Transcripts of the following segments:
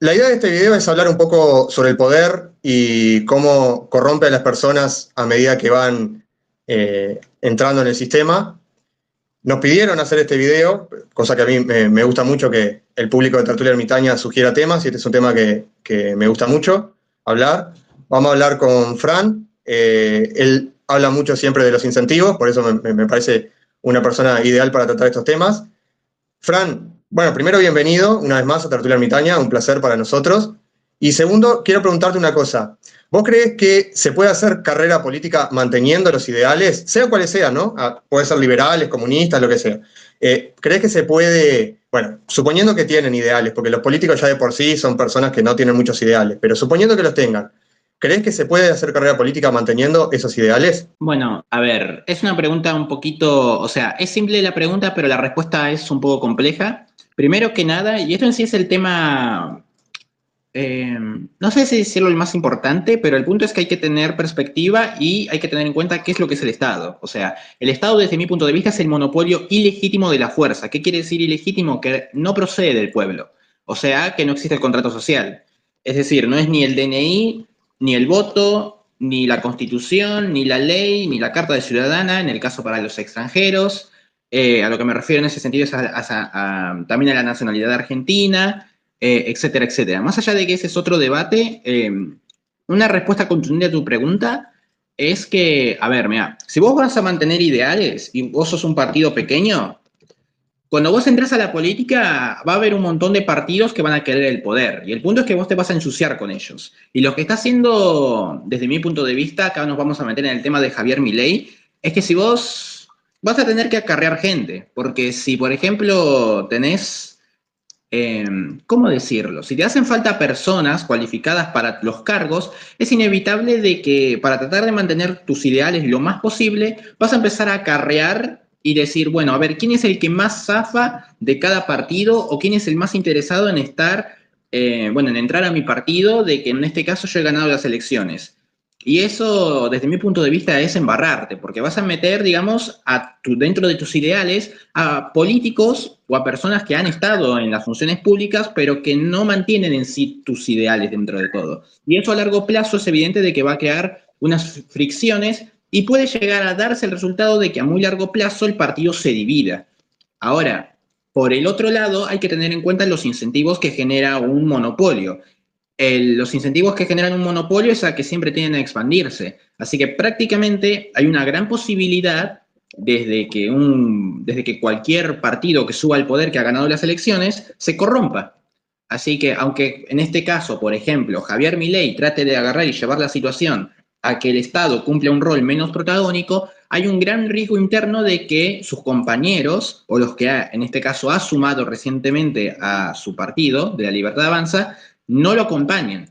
La idea de este video es hablar un poco sobre el poder y cómo corrompe a las personas a medida que van entrando en el sistema. Nos pidieron hacer este video, cosa que a mí me gusta mucho que el público de Tertulia Ermitaña sugiera temas, y este es un tema que me gusta mucho hablar. Vamos a hablar con Fran. Él habla mucho siempre de los incentivos, por eso me parece una persona ideal para tratar estos temas. Fran, bueno, primero bienvenido una vez más a Tertulia Ermitaña, un placer para nosotros. Y segundo, quiero preguntarte una cosa. ¿Vos crees que se puede hacer carrera política manteniendo los ideales, sea cuales sean, ¿no? Puede ser liberales, comunistas, lo que sea. ¿Crees que se puede, bueno, suponiendo que tienen ideales, porque los políticos ya de por sí son personas que no tienen muchos ideales, pero suponiendo que los tengan, ¿crees que se puede hacer carrera política manteniendo esos ideales? Bueno, a ver, es una pregunta un poquito, o sea, es simple la pregunta, pero la respuesta es un poco compleja. Primero que nada, y esto en sí es el tema, no sé si decirlo el más importante, pero el punto es que hay que tener perspectiva y hay que tener en cuenta qué es lo que es el Estado. O sea, el Estado, desde mi punto de vista, es el monopolio ilegítimo de la fuerza. ¿Qué quiere decir ilegítimo? Que no procede del pueblo. O sea, que no existe el contrato social. Es decir, no es ni el DNI, ni el voto, ni la Constitución, ni la ley, ni la Carta de Ciudadana, en el caso para los extranjeros. A lo que me refiero en ese sentido es también a la nacionalidad argentina, etcétera, etcétera. Más allá de que ese es otro debate, una respuesta contundente a tu pregunta es que, a ver, mira, si vos vas a mantener ideales y vos sos un partido pequeño, cuando vos entras a la política va a haber un montón de partidos que van a querer el poder. Y el punto es que vos te vas a ensuciar con ellos. Y lo que está haciendo, desde mi punto de vista, acá nos vamos a meter en el tema de Javier Milei, es que si vos vas a tener que acarrear gente. Porque si, por ejemplo, tenés ¿cómo decirlo? Si te hacen falta personas cualificadas para los cargos, es inevitable de que para tratar de mantener tus ideales lo más posible, vas a empezar a acarrear y decir, bueno, a ver, ¿quién es el que más zafa de cada partido o quién es el más interesado en estar, bueno, en entrar a mi partido, de que en este caso yo he ganado las elecciones? Y eso, desde mi punto de vista, es embarrarte, porque vas a meter, digamos, dentro de tus ideales a políticos o a personas que han estado en las funciones públicas, pero que no mantienen en sí tus ideales dentro de todo. Y eso a largo plazo es evidente de que va a crear unas fricciones y puede llegar a darse el resultado de que a muy largo plazo el partido se divida. Ahora, por el otro lado, hay que tener en cuenta los incentivos que genera un monopolio. Los incentivos que generan un monopolio es a que siempre tienden a expandirse. Así que prácticamente hay una gran posibilidad desde que cualquier partido que suba al poder que ha ganado las elecciones se corrompa. Así que aunque en este caso, por ejemplo, Javier Milei trate de agarrar y llevar la situación a que el Estado cumpla un rol menos protagónico, hay un gran riesgo interno de que sus compañeros, o los que en este caso ha sumado recientemente a su partido, de la Libertad Avanza, no lo acompañen.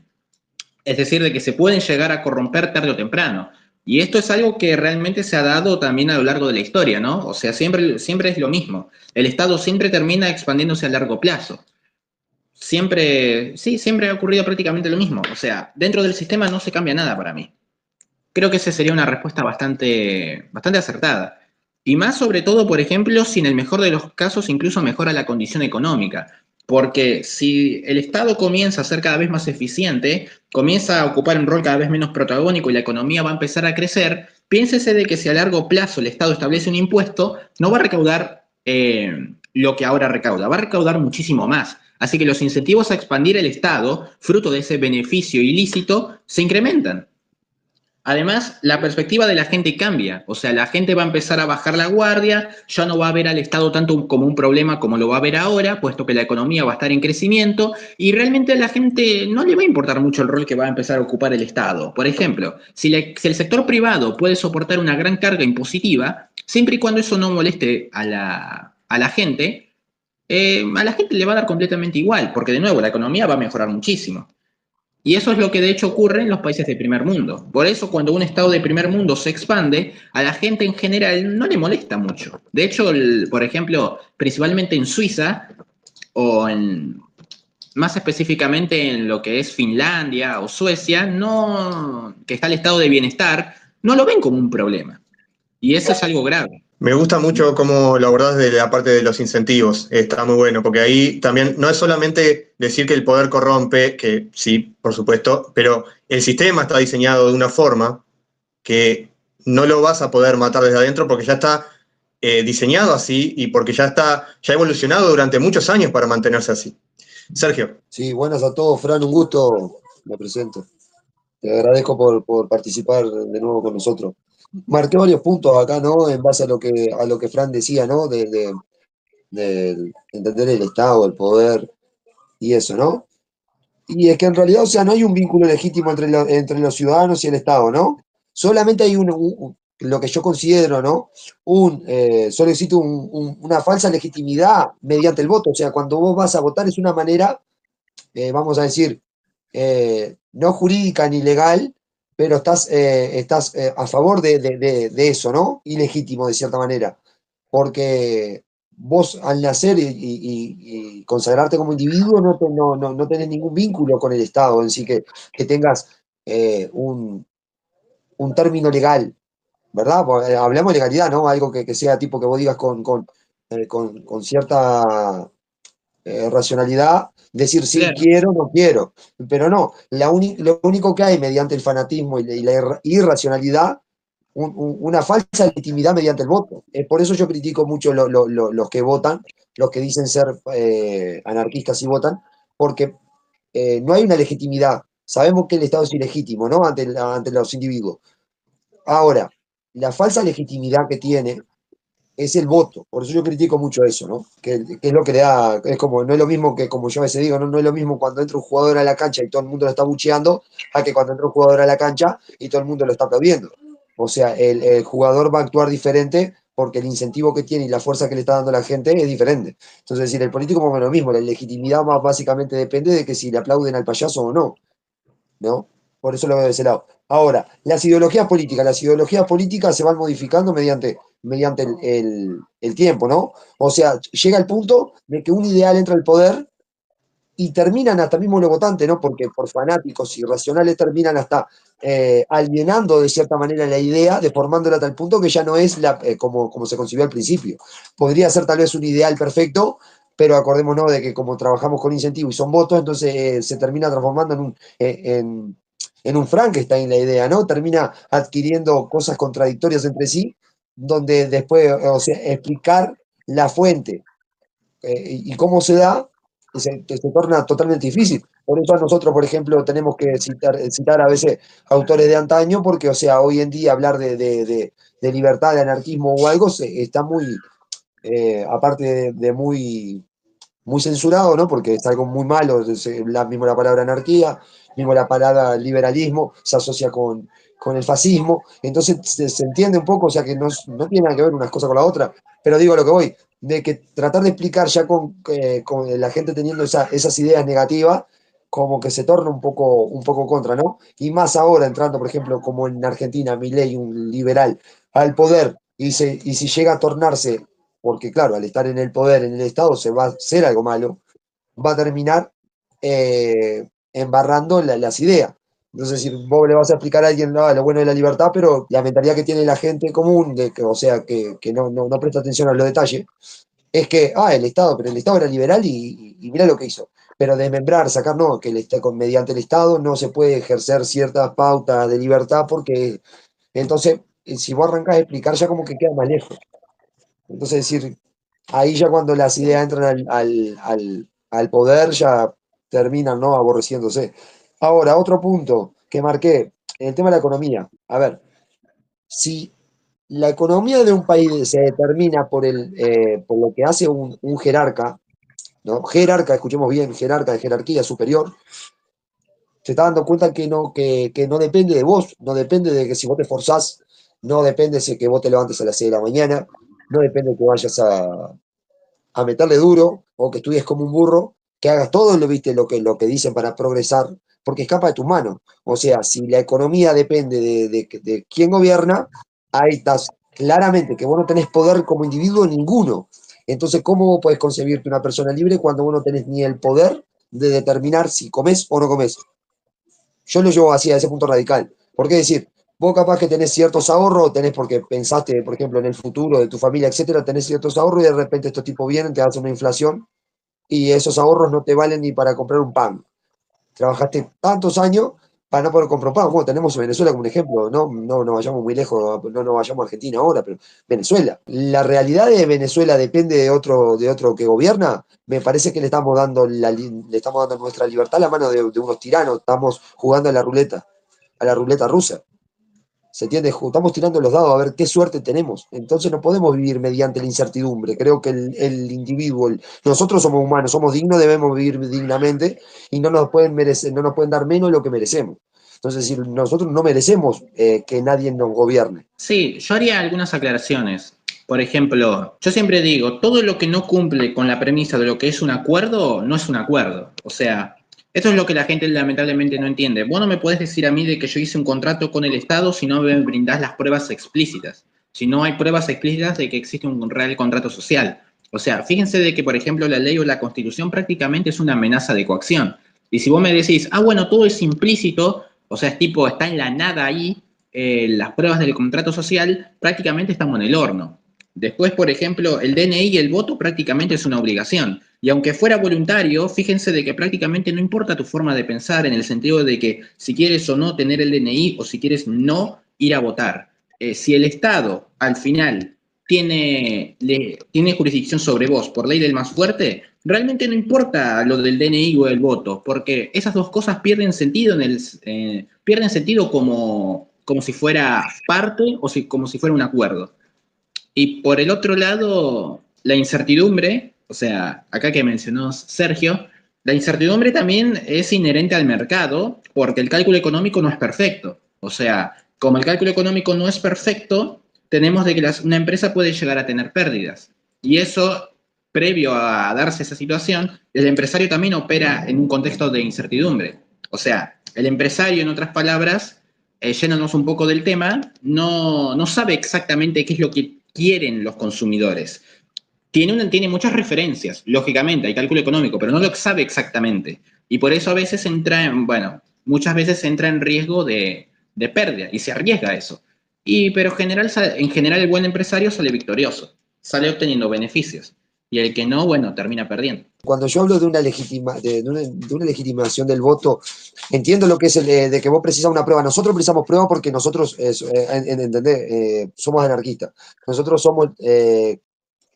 Es decir, de que se pueden llegar a corromper tarde o temprano. Y esto es algo que realmente se ha dado también a lo largo de la historia, ¿no? O sea, siempre es lo mismo. El Estado siempre termina expandiéndose a largo plazo. Siempre, sí, siempre ha ocurrido prácticamente lo mismo. O sea, dentro del sistema no se cambia nada para mí. Creo que esa sería una respuesta bastante acertada. Y más sobre todo, por ejemplo, si en el mejor de los casos incluso mejora la condición económica. Porque si el Estado comienza a ser cada vez más eficiente, comienza a ocupar un rol cada vez menos protagónico y la economía va a empezar a crecer, piénsese de que si a largo plazo el Estado establece un impuesto, no va a recaudar lo que ahora recauda, va a recaudar muchísimo más. Así que los incentivos a expandir el Estado, fruto de ese beneficio ilícito, se incrementan. Además, la perspectiva de la gente cambia, o sea, la gente va a empezar a bajar la guardia, ya no va a ver al Estado tanto como un problema como lo va a ver ahora, puesto que la economía va a estar en crecimiento y realmente a la gente no le va a importar mucho el rol que va a empezar a ocupar el Estado. Por ejemplo, si el sector privado puede soportar una gran carga impositiva, siempre y cuando eso no moleste a la gente le va a dar completamente igual, porque de nuevo la economía va a mejorar muchísimo. Y eso es lo que de hecho ocurre en los países de primer mundo. Por eso cuando un estado de primer mundo se expande, a la gente en general no le molesta mucho. De hecho, por ejemplo, principalmente en Suiza, más específicamente en lo que es Finlandia o Suecia, no, que está el estado de bienestar, no lo ven como un problema. Y eso es algo grave. Me gusta mucho cómo lo abordás de la parte de los incentivos. Está muy bueno, porque ahí también no es solamente decir que el poder corrompe, que sí, por supuesto, pero el sistema está diseñado de una forma que no lo vas a poder matar desde adentro porque ya está diseñado así y porque ya ha evolucionado durante muchos años para mantenerse así. Sergio. Sí, buenas a todos, Fran, un gusto, me presento. Te agradezco por participar de nuevo con nosotros. Marqué varios puntos acá, ¿no? En base a lo que Fran decía, ¿no? De entender el Estado, el poder y eso, ¿no? Y es que en realidad, o sea, no hay un vínculo legítimo entre los ciudadanos y el Estado, ¿no? Solamente hay lo que yo considero, ¿no? Solo existe una falsa legitimidad mediante el voto. O sea, cuando vos vas a votar es una manera, vamos a decir, no jurídica ni legal, pero estás a favor de eso, ¿no? Ilegítimo, de cierta manera. Porque vos al nacer y consagrarte como individuo no tenés ningún vínculo con el Estado en sí, que tengas un término legal, ¿verdad? Hablamos de legalidad, ¿no? Algo que sea tipo que vos digas con cierta racionalidad, decir sí Claro. quiero, no quiero, pero no, lo único que hay mediante el fanatismo y la irracionalidad, una falsa legitimidad mediante el voto. Por eso yo critico mucho los que votan, los que dicen ser anarquistas y votan, porque no hay una legitimidad. Sabemos que el Estado es ilegítimo, ¿no? Ante los individuos. Ahora, la falsa legitimidad que tiene es el voto. Por eso yo critico mucho eso, ¿no? Que es lo que le da, es como, no es lo mismo que, como yo a veces digo, no es lo mismo cuando entra un jugador a la cancha y todo el mundo lo está bucheando, a que cuando entra un jugador a la cancha y todo el mundo lo está aplaudiendo. O sea, el jugador va a actuar diferente porque el incentivo que tiene y la fuerza que le está dando la gente es diferente. Entonces, es decir, el político más o menos lo mismo, la legitimidad más básicamente depende de que si le aplauden al payaso o no, ¿no? Por eso lo veo de ese lado. Ahora, las ideologías políticas se van modificando mediante el tiempo, ¿no? O sea, llega el punto de que un ideal entra al poder y terminan hasta mismo los votantes, ¿no? Porque por fanáticos irracionales terminan hasta alienando de cierta manera la idea, deformándola a tal punto que ya no es como se concibió al principio. Podría ser tal vez un ideal perfecto, pero acordémonos de que como trabajamos con incentivos y son votos, entonces se termina transformando en un Frankenstein la idea, ¿no? Termina adquiriendo cosas contradictorias entre sí, donde después, o sea, explicar la fuente y cómo se da, se torna totalmente difícil. Por eso a nosotros, por ejemplo, tenemos que citar a veces autores de antaño, porque, o sea, hoy en día hablar de libertad, de anarquismo o algo, está muy, aparte de muy censurado, ¿no? Porque es algo muy malo, mismo la palabra anarquía, mismo la palabra liberalismo, se asocia con el fascismo, entonces se entiende un poco, o sea que no tiene nada que ver unas cosas con la otra, pero digo lo que voy, de que tratar de explicar ya con la gente teniendo esas ideas negativas, como que se torna un poco contra, ¿no? Y más ahora entrando, por ejemplo, como en Argentina, Milei, un liberal, al poder, y si llega a tornarse porque claro, al estar en el poder, en el Estado, se va a hacer algo malo, va a terminar embarrando las ideas. Entonces, si vos le vas a explicar a alguien lo bueno de la libertad, pero la mentalidad que tiene la gente común, o sea, que no presta atención a los detalles, es que, pero el Estado era liberal y mirá lo que hizo. Pero desmembrar, sacar, no, que mediante el Estado no se puede ejercer ciertas pautas de libertad porque, entonces, si vos arrancás a explicar, ya como que queda más lejos. Entonces, es decir, ahí ya cuando las ideas entran al poder, ya terminan, ¿no? Aborreciéndose. Ahora, otro punto que marqué, el tema de la economía. A ver, si la economía de un país se determina por lo que hace un jerarca, ¿no? Jerarca, escuchemos bien, jerarca de jerarquía superior, se está dando cuenta que no depende de vos, no depende de que si vos te esforzás, no depende de que vos te levantes a las 6 de la mañana, no depende de que vayas a meterle duro o que estudies como un burro, que hagas todo ¿viste? Lo que dicen para progresar, porque escapa de tus manos. O sea, si la economía depende de quién gobierna, ahí estás claramente que vos no tenés poder como individuo ninguno. Entonces, ¿cómo vos podés concebirte una persona libre cuando vos no tenés ni el poder de determinar si comes o no comes? Yo lo llevo así a ese punto radical. ¿Por qué decir? Vos capaz que tenés ciertos ahorros, tenés porque pensaste, por ejemplo, en el futuro de tu familia, etcétera, tenés ciertos ahorros y de repente estos tipos vienen, te hacen una inflación y esos ahorros no te valen ni para comprar un pan. Trabajaste tantos años para no poder comprar un pan. Bueno, tenemos Venezuela como un ejemplo, no vayamos muy lejos, no nos vayamos a Argentina ahora, pero Venezuela. La realidad de Venezuela depende de otro que gobierna. Me parece que le estamos dando, le estamos dando nuestra libertad a la mano de unos tiranos. Estamos jugando a la ruleta rusa. ¿Se entiende? Estamos tirando los dados a ver qué suerte tenemos. Entonces no podemos vivir mediante la incertidumbre. Creo que el individuo, nosotros somos humanos, somos dignos, debemos vivir dignamente y no nos pueden merecer, no nos pueden dar menos de lo que merecemos. Entonces, si nosotros no merecemos que nadie nos gobierne. Sí, yo haría algunas aclaraciones. Por ejemplo, yo siempre digo, todo lo que no cumple con la premisa de lo que es un acuerdo, no es un acuerdo. O sea, esto es lo que la gente lamentablemente no entiende. Vos no me podés decir a mí de que yo hice un contrato con el Estado si no me brindás las pruebas explícitas. Si no hay pruebas explícitas de que existe un real contrato social. O sea, fíjense de que, por ejemplo, la ley o la Constitución prácticamente es una amenaza de coacción. Y si vos me decís, ah, bueno, todo es implícito, o sea, es tipo, está en la nada ahí, las pruebas del contrato social, prácticamente estamos en el horno. Después, por ejemplo, el DNI y el voto prácticamente es una obligación. Y aunque fuera voluntario, fíjense de que prácticamente no importa tu forma de pensar en el sentido de que si quieres o no tener el DNI o si quieres no ir a votar. Si el Estado al final tiene jurisdicción sobre vos por ley del más fuerte, realmente no importa lo del DNI o el voto, porque esas dos cosas pierden sentido pierden sentido como si fuera parte o como si fuera un acuerdo. Y por el otro lado, la incertidumbre, o sea, acá que mencionó Sergio, la incertidumbre también es inherente al mercado porque el cálculo económico no es perfecto. O sea, como el cálculo económico no es perfecto, tenemos de que una empresa puede llegar a tener pérdidas. Y eso, previo a darse esa situación, el empresario también opera en un contexto de incertidumbre. O sea, el empresario, en otras palabras, yéndonos un poco del tema, no sabe exactamente qué es lo que quieren los consumidores. Tiene muchas referencias, lógicamente, hay cálculo económico, pero no lo sabe exactamente. Y por eso a veces muchas veces entra en riesgo de pérdida y se arriesga a eso. Pero en general el buen empresario sale victorioso, sale obteniendo beneficios. Y el que no, bueno, termina perdiendo. Cuando yo hablo de de una legitimación del voto, entiendo lo que es de que vos precisas una prueba. Nosotros precisamos prueba porque nosotros, ¿entendés? Somos anarquistas. Nosotros somos,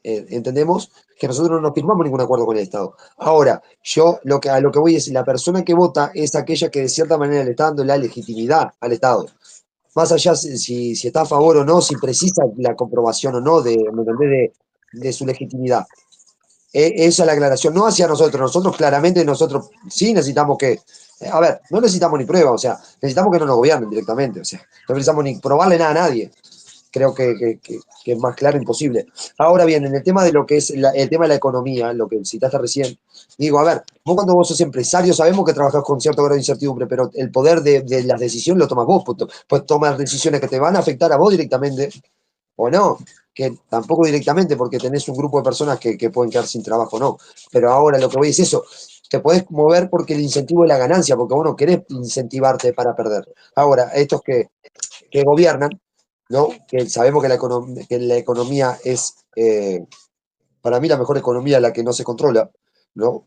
entendemos que nosotros no firmamos ningún acuerdo con el Estado. Ahora, yo a lo que voy es, la persona que vota es aquella que de cierta manera le está dando la legitimidad al Estado. Más allá si está a favor o no, si precisa la comprobación o no ¿me entendés? De su legitimidad. Esa es la aclaración, no hacia nosotros. Nosotros claramente, nosotros sí necesitamos a ver, no necesitamos ni prueba, o sea, necesitamos que no nos gobiernen directamente, o sea, no necesitamos ni probarle nada a nadie. Creo que es más claro imposible. Ahora bien, en el tema de lo que es el tema de la economía, lo que citaste recién, digo, a ver, cuando vos sos empresario sabemos que trabajás con cierto grado de incertidumbre, pero el poder de las decisiones lo tomas vos, pues tomar decisiones que te van a afectar a vos directamente o no, que tampoco directamente porque tenés un grupo de personas que pueden quedar sin trabajo, no. Pero ahora lo que voy es eso, te podés mover porque el incentivo es la ganancia, porque vos no querés incentivarte para perder. Ahora, estos que gobiernan, ¿no? Que sabemos que la economía es, para mí, la mejor economía, la que no se controla, ¿no?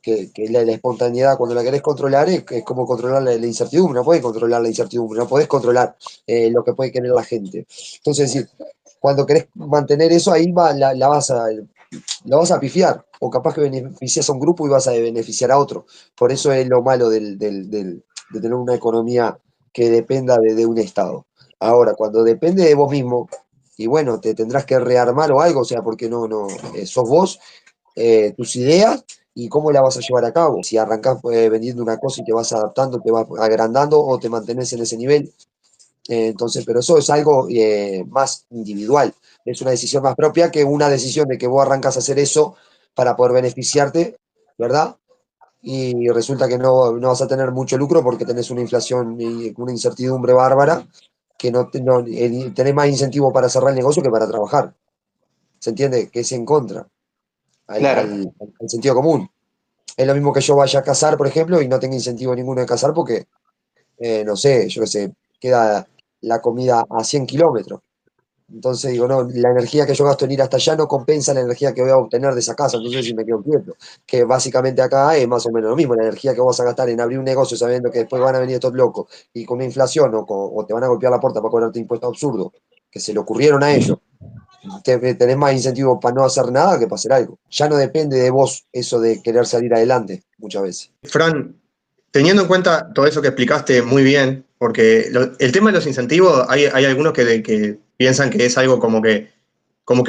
Que la espontaneidad, cuando la querés controlar, es como controlar la incertidumbre, no podés controlar la incertidumbre, no podés controlar lo que puede querer la gente. Entonces, es decir, cuando querés mantener eso, ahí la vas a pifiar, o capaz que beneficias a un grupo y vas a beneficiar a otro. Por eso es lo malo de tener una economía que dependa de un Estado. Ahora, cuando depende de vos mismo, y bueno, te tendrás que rearmar o algo, o sea, porque sos vos, tus ideas y cómo la vas a llevar a cabo. Si arrancás vendiendo una cosa y te vas adaptando, te vas agrandando o te mantenés en ese nivel. Entonces, pero eso es algo más individual. Es una decisión más propia que una decisión de que vos arrancas a hacer eso para poder beneficiarte, ¿verdad? Y resulta que no vas a tener mucho lucro porque tenés una inflación y una incertidumbre bárbara que tenés más incentivo para cerrar el negocio que para trabajar. ¿Se entiende? Que es en contra Claro. al sentido común. Es lo mismo que yo vaya a casar, por ejemplo, y no tenga incentivo ninguno de casar porque, no sé, yo qué sé, queda la comida a 100 kilómetros. Entonces digo, no, la energía que yo gasto en ir hasta allá no compensa la energía que voy a obtener de esa casa, entonces si me quedo quieto. Que básicamente acá es más o menos lo mismo, la energía que vas a gastar en abrir un negocio sabiendo que después van a venir estos locos y con una inflación o te van a golpear la puerta para cobrarte impuestos absurdos, que se le ocurrieron a ellos, tenés más incentivo para no hacer nada que para hacer algo. Ya no depende de vos eso de querer salir adelante, muchas veces. Fran, teniendo en cuenta todo eso que explicaste muy bien, porque el tema de los incentivos, hay algunos que piensan que es algo como que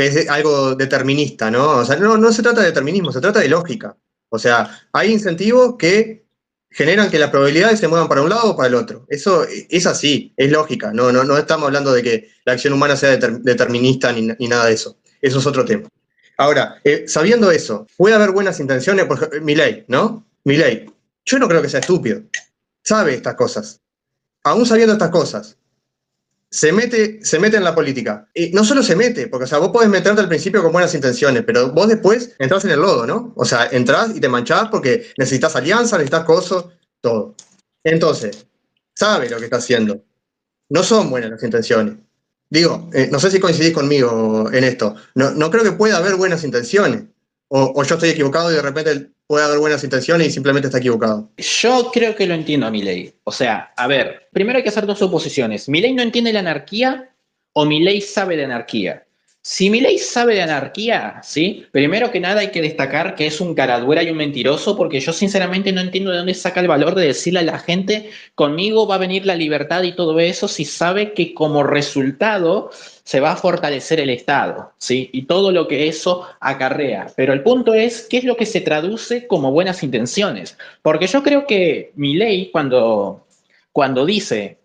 es algo determinista, ¿no? O sea, no se trata de determinismo, se trata de lógica. O sea, hay incentivos que generan que las probabilidades se muevan para un lado o para el otro. Eso es así, es lógica. No estamos hablando de que la acción humana sea determinista ni nada de eso. Eso es otro tema. Ahora, sabiendo eso, puede haber buenas intenciones, por ejemplo, Milei, ¿no? Milei, yo no creo que sea estúpido. Sabe estas cosas. Aún sabiendo estas cosas, se mete en la política. Y no solo se mete, porque o sea, vos podés meterte al principio con buenas intenciones, pero vos después entrás en el lodo, ¿no? O sea, entrás y te manchás porque necesitas alianza, necesitas cosas, todo. Entonces, sabe lo que está haciendo. No son buenas las intenciones. Digo, no sé si coincidís conmigo en esto. No creo que pueda haber buenas intenciones. O yo estoy equivocado y de repente puede haber buenas intenciones y simplemente está equivocado. Yo creo que lo entiendo a Milei. O sea, a ver, primero hay que hacer dos suposiciones. ¿Milei no entiende la anarquía o Milei sabe de anarquía? Si Milei sabe de anarquía, ¿sí? Primero que nada hay que destacar que es un caraduera y un mentiroso porque yo sinceramente no entiendo de dónde saca el valor de decirle a la gente conmigo va a venir la libertad y todo eso si sabe que como resultado se va a fortalecer el Estado, ¿sí? Y todo lo que eso acarrea. Pero el punto es, ¿qué es lo que se traduce como buenas intenciones? Porque yo creo que Milei, cuando dice,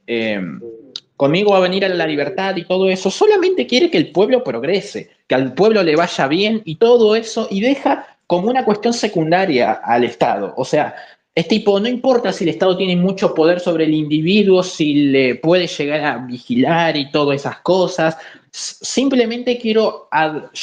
conmigo va a venir a la libertad y todo eso, solamente quiere que el pueblo progrese, que al pueblo le vaya bien y todo eso, y deja como una cuestión secundaria al Estado. O sea, es tipo, no importa si el Estado tiene mucho poder sobre el individuo, si le puede llegar a vigilar y todas esas cosas. Simplemente quiero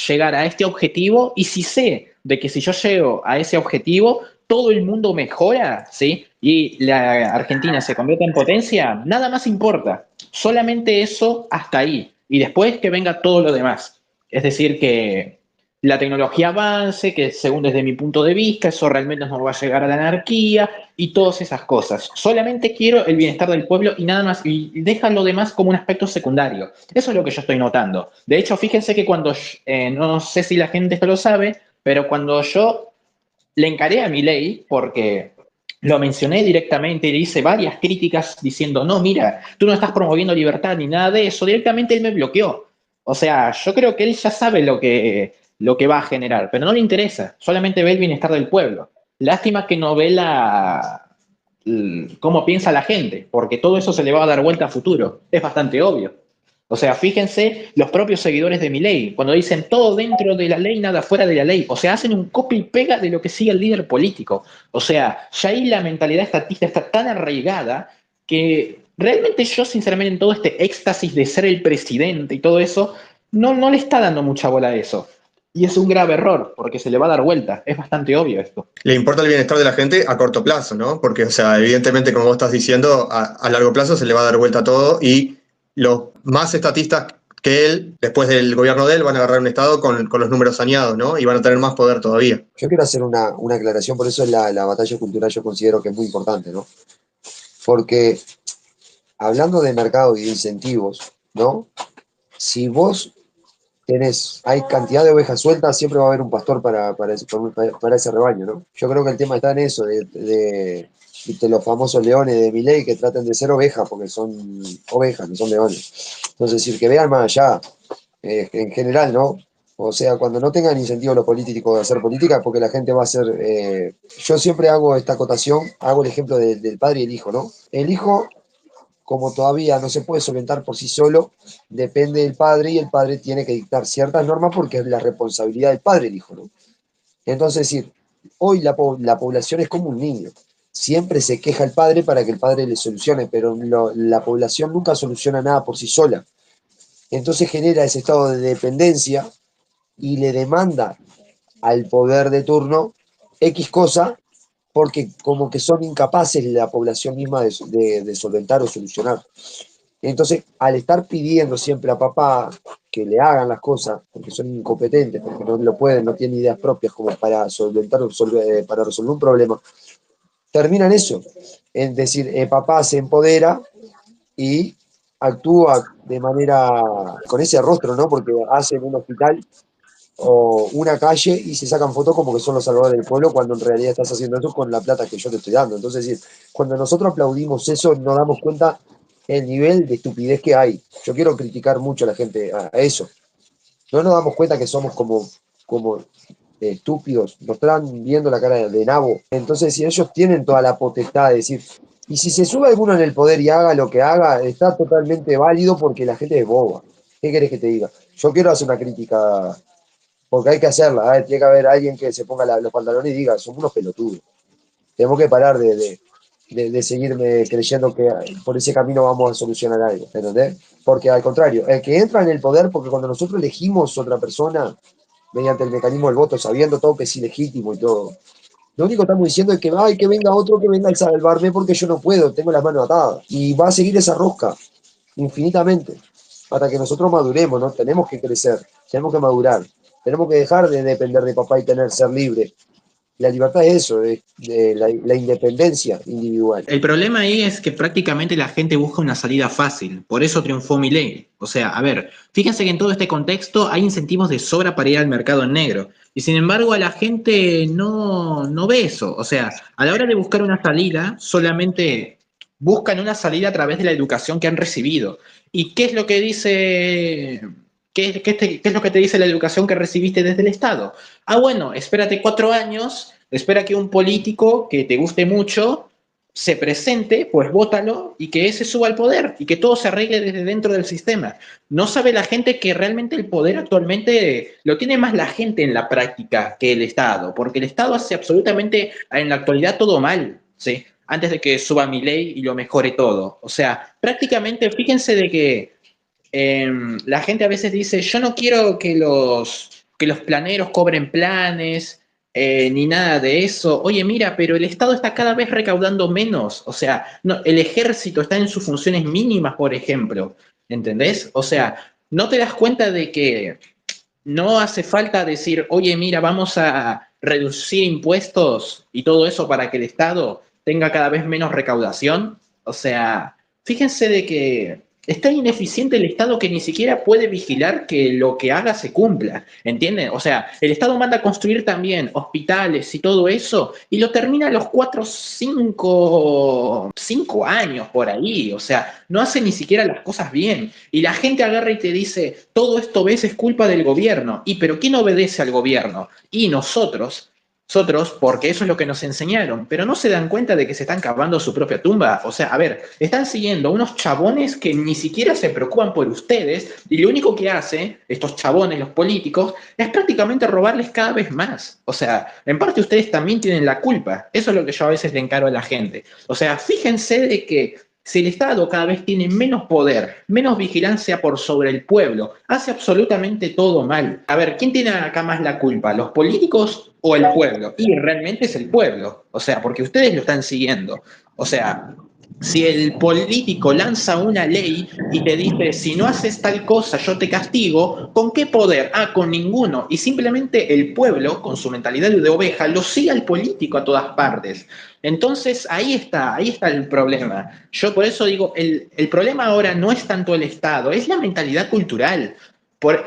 llegar a este objetivo y si sé de que si yo llego a ese objetivo, todo el mundo mejora, ¿sí? Y la Argentina se convierte en potencia, nada más importa. Solamente eso hasta ahí. Y después que venga todo lo demás. Es decir, que la tecnología avance, que según desde mi punto de vista, eso realmente nos va a llegar a la anarquía y todas esas cosas. Solamente quiero el bienestar del pueblo y nada más, y deja lo demás como un aspecto secundario. Eso es lo que yo estoy notando. De hecho, fíjense que cuando, no sé si la gente esto lo sabe, pero cuando yo le encaré a Milei, porque lo mencioné directamente y le hice varias críticas diciendo, no, mira, tú no estás promoviendo libertad ni nada de eso, directamente él me bloqueó. O sea, yo creo que él ya sabe lo que va a generar, pero no le interesa, solamente ve el bienestar del pueblo. Lástima que no ve cómo piensa la gente, porque todo eso se le va a dar vuelta a futuro, es bastante obvio. O sea, fíjense los propios seguidores de Milei, cuando dicen todo dentro de la ley, nada fuera de la ley. O sea, hacen un copia y pega de lo que sigue el líder político. O sea, ya ahí la mentalidad estatista está tan arraigada que realmente yo, sinceramente, en todo este éxtasis de ser el presidente y todo eso, no le está dando mucha bola a eso. Y es un grave error, porque se le va a dar vuelta. Es bastante obvio esto. Le importa el bienestar de la gente a corto plazo, ¿no? Porque, o sea, evidentemente, como vos estás diciendo, a largo plazo se le va a dar vuelta a todo y los más estatistas que él, después del gobierno de él, van a agarrar un Estado con los números saneados, ¿no? Y van a tener más poder todavía. Yo quiero hacer una aclaración, por eso la batalla cultural yo considero que es muy importante, ¿no? Porque hablando de mercado y de incentivos, ¿no? Si vos hay cantidad de ovejas sueltas, siempre va a haber un pastor para ese rebaño, ¿no? Yo creo que el tema está en eso, de los famosos leones de Milei que traten de ser ovejas, porque son ovejas, no son leones. Entonces, decir, que vean más allá, en general, ¿no? O sea, cuando no tengan incentivo los políticos de hacer política, porque la gente va a hacer... yo siempre hago esta acotación, hago el ejemplo del padre y el hijo, ¿no? El hijo, como todavía no se puede solventar por sí solo, depende del padre y el padre tiene que dictar ciertas normas porque es la responsabilidad del padre el hijo, ¿no? Entonces, es decir, hoy la población es como un niño. Siempre se queja el padre para que el padre le solucione, pero la población nunca soluciona nada por sí sola. Entonces genera ese estado de dependencia y le demanda al poder de turno X cosa porque como que son incapaces la población misma de solventar o solucionar. Entonces, al estar pidiendo siempre a papá que le hagan las cosas, porque son incompetentes, porque no lo pueden, no tienen ideas propias como para para resolver un problema, terminan eso. Es decir, papá se empodera y actúa de manera con ese rostro, ¿no? Porque hacen un hospital o una calle y se sacan fotos como que son los salvadores del pueblo, cuando en realidad estás haciendo eso con la plata que yo te estoy dando. Entonces, es decir, cuando nosotros aplaudimos eso, nos damos cuenta el nivel de estupidez que hay. Yo quiero criticar mucho a la gente a eso. No nos damos cuenta que somos como estúpidos, nos están viendo la cara de nabo. Entonces, si ellos tienen toda la potestad de decir, y si se sube alguno en el poder y haga lo que haga, está totalmente válido porque la gente es boba. ¿Qué querés que te diga? Yo quiero hacer una crítica, porque hay que hacerla. Tiene que haber alguien que se ponga los pantalones y diga, somos unos pelotudos. Tenemos que parar de seguirme creyendo que por ese camino vamos a solucionar algo, ¿entendés? Porque al contrario, el que entra en el poder, porque cuando nosotros elegimos otra persona, mediante el mecanismo del voto, sabiendo todo que es ilegítimo y todo, lo único que estamos diciendo es que, ay, que venga otro que venga a salvarme porque yo no puedo, tengo las manos atadas. Y va a seguir esa rosca infinitamente, hasta que nosotros maduremos, ¿no? Tenemos que crecer, tenemos que madurar, tenemos que dejar de depender de papá y ser libre. La libertad es eso, de la independencia individual. El problema ahí es que prácticamente la gente busca una salida fácil, por eso triunfó Milei. O sea, a ver, fíjense que en todo este contexto hay incentivos de sobra para ir al mercado en negro. Y sin embargo a la gente no ve eso. O sea, a la hora de buscar una salida, solamente buscan una salida a través de la educación que han recibido. ¿Y qué es lo que dice... ¿Qué es lo que te dice la educación que recibiste desde el Estado? Ah, bueno, espérate 4 años, espera que un político que te guste mucho se presente, pues vótalo y que ese suba al poder y que todo se arregle desde dentro del sistema. No sabe la gente que realmente el poder actualmente lo tiene más la gente en la práctica que el Estado, porque el Estado hace absolutamente en la actualidad todo mal, ¿sí? Antes de que suba mi ley y lo mejore todo. O sea, prácticamente fíjense de que la gente a veces dice, yo no quiero que los planeros cobren planes, ni nada de eso. Oye, mira, pero el Estado está cada vez recaudando menos. O sea, no, el ejército está en sus funciones mínimas, por ejemplo. ¿Entendés? O sea, no te das cuenta de que no hace falta decir, oye, mira, vamos a reducir impuestos y todo eso para que el Estado tenga cada vez menos recaudación. O sea, fíjense de que es tan ineficiente el Estado que ni siquiera puede vigilar que lo que haga se cumpla, ¿entienden? O sea, el Estado manda a construir también hospitales y todo eso y lo termina a los 4, 5 años por ahí, o sea, no hace ni siquiera las cosas bien y la gente agarra y te dice, todo esto ves es culpa del gobierno, y pero ¿quién obedece al gobierno? Y nosotros, porque eso es lo que nos enseñaron, pero no se dan cuenta de que se están cavando su propia tumba. O sea, a ver, están siguiendo unos chabones que ni siquiera se preocupan por ustedes y lo único que hacen estos chabones, los políticos, es prácticamente robarles cada vez más. O sea, en parte ustedes también tienen la culpa. Eso es lo que yo a veces le encaro a la gente. O sea, fíjense de que si el Estado cada vez tiene menos poder, menos vigilancia por sobre el pueblo, hace absolutamente todo mal. A ver, ¿quién tiene acá más la culpa? ¿Los políticos o el pueblo? Y realmente es el pueblo. O sea, porque ustedes lo están siguiendo. O sea, si el político lanza una ley y te dice, si no haces tal cosa, yo te castigo, ¿con qué poder? Ah, con ninguno. Y simplemente el pueblo, con su mentalidad de oveja, lo sigue al político a todas partes. Entonces, ahí está el problema. Yo por eso digo, el problema ahora no es tanto el Estado, es la mentalidad cultural.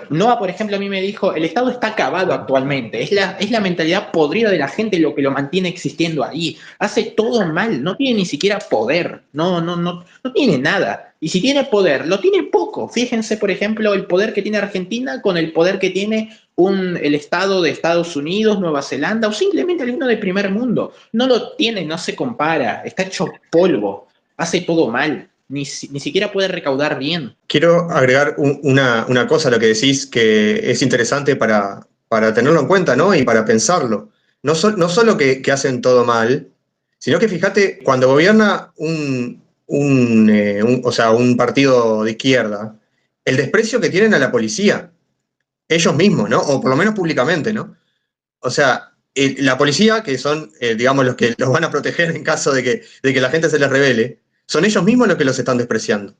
Noah, por ejemplo, a mí me dijo, el Estado está acabado actualmente, es la mentalidad podrida de la gente lo que lo mantiene existiendo ahí. Hace todo mal, no tiene ni siquiera poder, no tiene nada. Y si tiene poder, lo tiene poco. Fíjense, por ejemplo, el poder que tiene Argentina con el poder que tiene el Estado de Estados Unidos, Nueva Zelanda o simplemente alguno de primer mundo. No lo tiene, no se compara, está hecho polvo, hace todo mal. Ni siquiera puede recaudar bien. Quiero agregar una cosa a lo que decís que es interesante para tenerlo en cuenta, ¿no? Y para pensarlo. No solo que hacen todo mal, sino que fíjate, cuando gobierna o sea, un partido de izquierda, el desprecio que tienen a la policía, ellos mismos, ¿no? O por lo menos públicamente, ¿no? O sea, la policía, que son, digamos, los que los van a proteger en caso de que la gente se les rebele, son ellos mismos los que los están despreciando.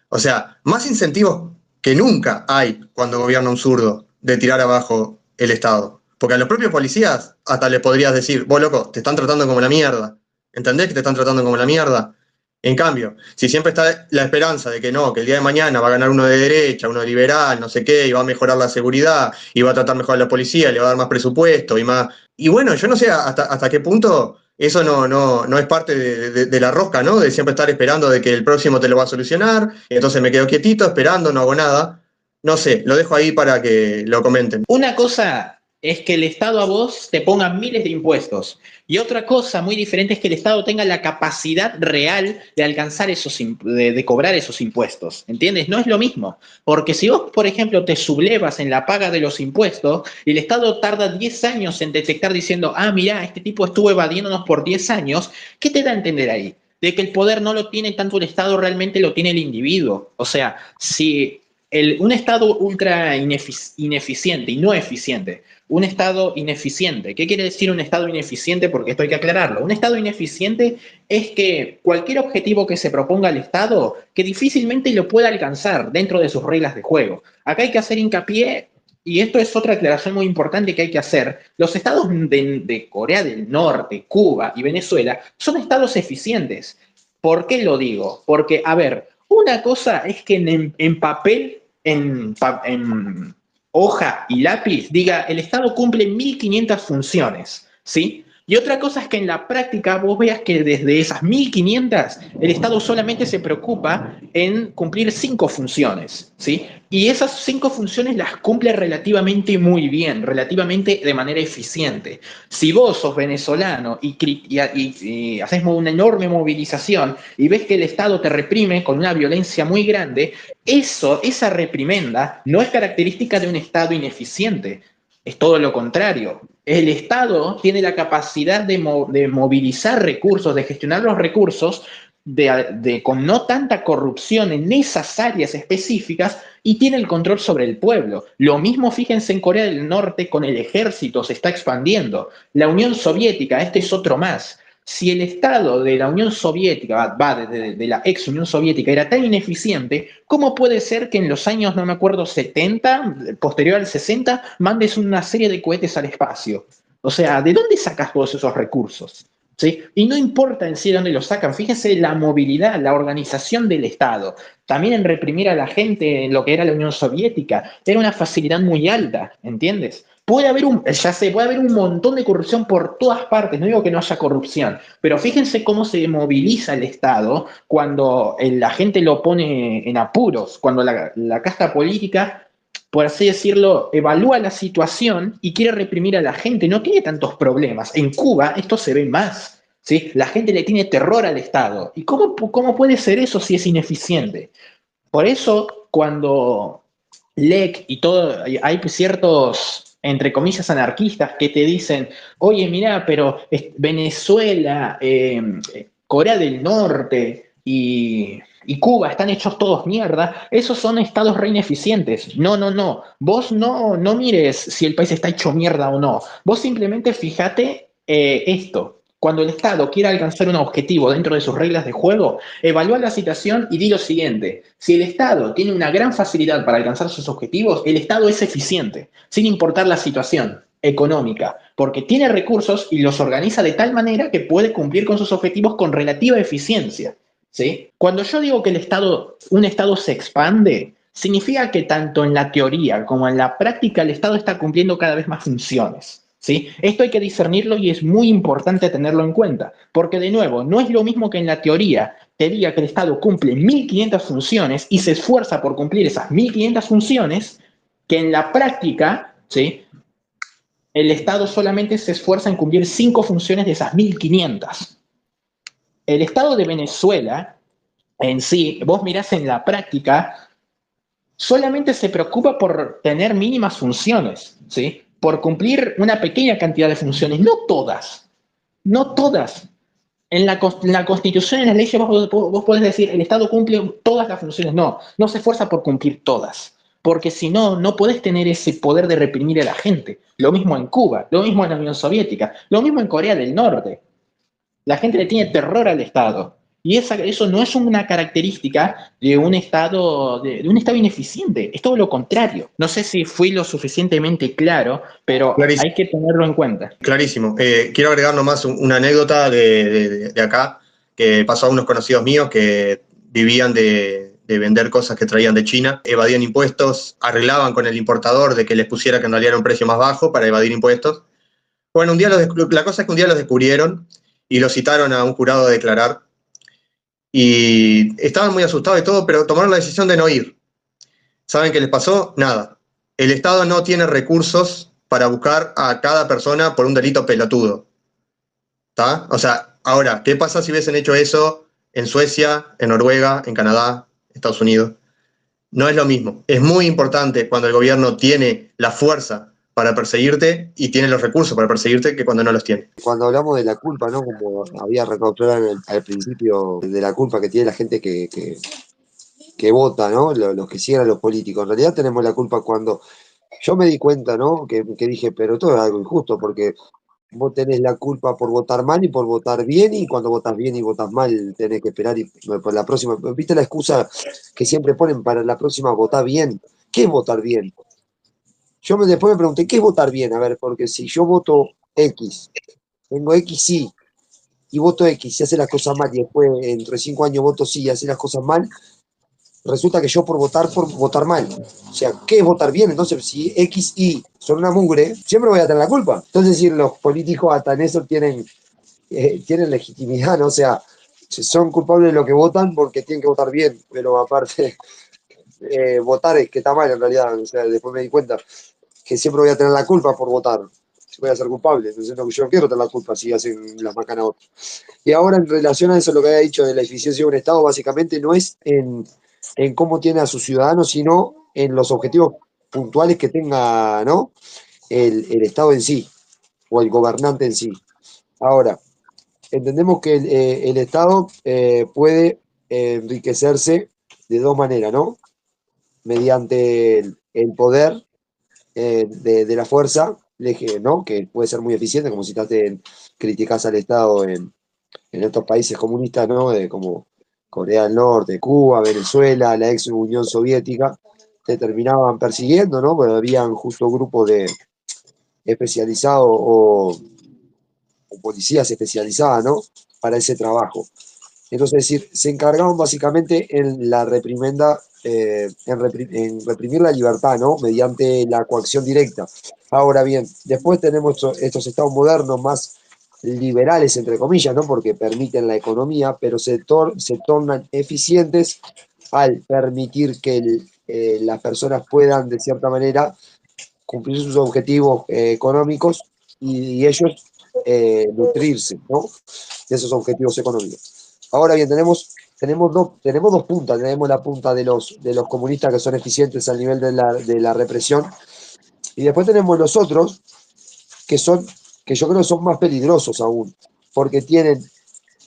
O sea, más incentivos que nunca hay cuando gobierna un zurdo de tirar abajo el Estado. Porque a los propios policías hasta les podrías decir, vos loco, te están tratando como la mierda. ¿Entendés que te están tratando como la mierda? En cambio, si siempre está la esperanza de que no, que el día de mañana va a ganar uno de derecha, uno liberal, no sé qué, y va a mejorar la seguridad, y va a tratar mejor a la policía, le va a dar más presupuesto y más. Y bueno, yo no sé hasta qué punto eso no es parte de la rosca, ¿no? De siempre estar esperando de que el próximo te lo va a solucionar, y entonces me quedo quietito, esperando, no hago nada. No sé, lo dejo ahí para que lo comenten. Una cosa es que el Estado a vos te ponga miles de impuestos. Y otra cosa muy diferente es que el Estado tenga la capacidad real de alcanzar de cobrar esos impuestos. ¿Entiendes? No es lo mismo. Porque si vos, por ejemplo, te sublevas en la paga de los impuestos y el Estado tarda 10 años en detectar diciendo, ah, mirá, este tipo estuvo evadiéndonos por 10 años, ¿qué te da a entender ahí? De que el poder no lo tiene tanto el Estado, realmente lo tiene el individuo. O sea, si un Estado ultra ineficiente y no eficiente. Un Estado ineficiente. ¿Qué quiere decir un Estado ineficiente? Porque esto hay que aclararlo. Un Estado ineficiente es que cualquier objetivo que se proponga al Estado, que difícilmente lo pueda alcanzar dentro de sus reglas de juego. Acá hay que hacer hincapié, y esto es otra aclaración muy importante que hay que hacer. Los estados de Corea del Norte, Cuba y Venezuela son estados eficientes. ¿Por qué lo digo? Porque, a ver, una cosa es que en papel, en hoja y lápiz, diga, el Estado cumple 1500 funciones, ¿sí? Y otra cosa es que en la práctica vos veas que desde esas 1500 el Estado solamente se preocupa en cumplir 5 funciones, ¿sí? Y esas 5 funciones las cumple relativamente muy bien, relativamente de manera eficiente. Si vos sos venezolano y haces una enorme movilización y ves que el Estado te reprime con una violencia muy grande, esa reprimenda no es característica de un Estado ineficiente, es todo lo contrario. El Estado tiene la capacidad de movilizar recursos, de gestionar los recursos con no tanta corrupción en esas áreas específicas y tiene el control sobre el pueblo. Lo mismo, fíjense, en Corea del Norte con el ejército se está expandiendo. La Unión Soviética, este es otro más. Si el Estado de la Unión Soviética, de la ex Unión Soviética, era tan ineficiente, ¿cómo puede ser que en los años, no me acuerdo, 70, posterior al 60, mandes una serie de cohetes al espacio? O sea, ¿de dónde sacas todos esos recursos? ¿Sí? Y no importa en sí de dónde los sacan, fíjense la movilidad, la organización del Estado. También en reprimir a la gente en lo que era la Unión Soviética, era una facilidad muy alta, ¿entiendes? Puede haber puede haber un montón de corrupción por todas partes, no digo que no haya corrupción, pero fíjense cómo se moviliza el Estado cuando la gente lo pone en apuros, cuando la casta política, por así decirlo, evalúa la situación y quiere reprimir a la gente, no tiene tantos problemas. En Cuba esto se ve más, ¿sí? La gente le tiene terror al Estado. ¿Y cómo puede ser eso si es ineficiente? Por eso, cuando LEC y todo, hay ciertos, entre comillas, anarquistas que te dicen, oye, mira, pero Venezuela, Corea del Norte y Cuba están hechos todos mierda, esos son estados re ineficientes. No, no, no. Vos no mires si el país está hecho mierda o no. Vos simplemente fíjate esto. Cuando el Estado quiera alcanzar un objetivo dentro de sus reglas de juego, evalúa la situación y di lo siguiente. Si el Estado tiene una gran facilidad para alcanzar sus objetivos, el Estado es eficiente, sin importar la situación económica, porque tiene recursos y los organiza de tal manera que puede cumplir con sus objetivos con relativa eficiencia. ¿Sí? Cuando yo digo que un Estado se expande, significa que tanto en la teoría como en la práctica el Estado está cumpliendo cada vez más funciones. ¿Sí? Esto hay que discernirlo y es muy importante tenerlo en cuenta, porque de nuevo, no es lo mismo que en la teoría te diga que el Estado cumple 1500 funciones y se esfuerza por cumplir esas 1500 funciones, que en la práctica, ¿sí? El Estado solamente se esfuerza en cumplir 5 funciones de esas 1500. El Estado de Venezuela, en sí, vos mirás en la práctica, solamente se preocupa por tener mínimas funciones, ¿sí? Por cumplir una pequeña cantidad de funciones, no todas, no todas. En la Constitución, en las leyes, vos podés decir, el Estado cumple todas las funciones. No se esfuerza por cumplir todas, porque si no, no podés tener ese poder de reprimir a la gente. Lo mismo en Cuba, lo mismo en la Unión Soviética, lo mismo en Corea del Norte. La gente le tiene terror al Estado. Y eso no es una característica de un Estado, de un Estado ineficiente, es todo lo contrario. No sé si fui lo suficientemente claro, pero Clarísimo. hay que tenerlo en cuenta. Clarísimo. Quiero agregar nomás una anécdota de acá que pasó a unos conocidos míos que vivían de vender cosas que traían de China, evadían impuestos, arreglaban con el importador de que les pusiera que en realidad era un precio más bajo para evadir impuestos. Bueno, la cosa es que un día los descubrieron y los citaron a un jurado a declarar y estaban muy asustados y todo, pero tomaron la decisión de no ir. ¿Saben qué les pasó? Nada. El Estado no tiene recursos para buscar a cada persona por un delito pelotudo. ¿Está? O sea, ahora, ¿qué pasa si hubiesen hecho eso en Suecia, en Noruega, en Canadá, Estados Unidos? No es lo mismo. Es muy importante cuando el gobierno tiene la fuerza para perseguirte y tiene los recursos para perseguirte que cuando no los tiene. Cuando hablamos de la culpa, ¿no? Como había recordado al principio, de la culpa que tiene la gente que vota, ¿no? Los que siguen a los políticos. En realidad tenemos la culpa cuando yo me di cuenta, ¿no? Que dije, pero todo es algo injusto, porque vos tenés la culpa por votar mal y por votar bien, y cuando votas bien y votas mal tenés que esperar y por la próxima. ¿Viste la excusa que siempre ponen para la próxima votar bien? ¿Qué es votar bien? Después me pregunté, ¿qué es votar bien? A ver, porque si yo voto X, tengo X sí, y voto X y hace las cosas mal, y después entre 5 años voto sí y hace las cosas mal, resulta que yo por votar mal. O sea, ¿qué es votar bien? Entonces, si X y son una mugre, siempre voy a tener la culpa. Entonces, si los políticos hasta en eso tienen legitimidad, ¿no? O sea, son culpables de lo que votan porque tienen que votar bien, pero aparte, votar es que está mal en realidad. O sea, después me di cuenta que siempre voy a tener la culpa por votar. Voy a ser culpable. Entonces, no, yo no quiero tener la culpa si hacen las macanas otros. Y ahora, en relación a eso, lo que había dicho de la eficiencia de un Estado, básicamente no es en cómo tiene a sus ciudadanos, sino en los objetivos puntuales que tenga, ¿no? El Estado en sí, o el gobernante en sí. Ahora, entendemos que el Estado puede enriquecerse de dos maneras, ¿no? Mediante el poder de la fuerza, ¿no? Que puede ser muy eficiente, como citaste, criticás al Estado en estos países comunistas, ¿no? Como Corea del Norte, Cuba, Venezuela, la ex Unión Soviética, te terminaban persiguiendo, ¿no? Porque habían justo grupos de especializados o policías especializadas, ¿no? Para ese trabajo. Entonces, es decir, se encargaban básicamente en la reprimenda, en reprimir la libertad, ¿no? Mediante la coacción directa. Ahora bien, después tenemos estos estados modernos más liberales, entre comillas, ¿no? Porque permiten la economía, pero se tornan eficientes al permitir que las personas puedan, de cierta manera, cumplir sus objetivos económicos y ellos nutrirse, ¿no? De esos objetivos económicos. Ahora bien, tenemos dos puntas. Tenemos la punta de los comunistas que son eficientes al nivel de la represión, y después tenemos los otros que yo creo que son más peligrosos aún, porque tienen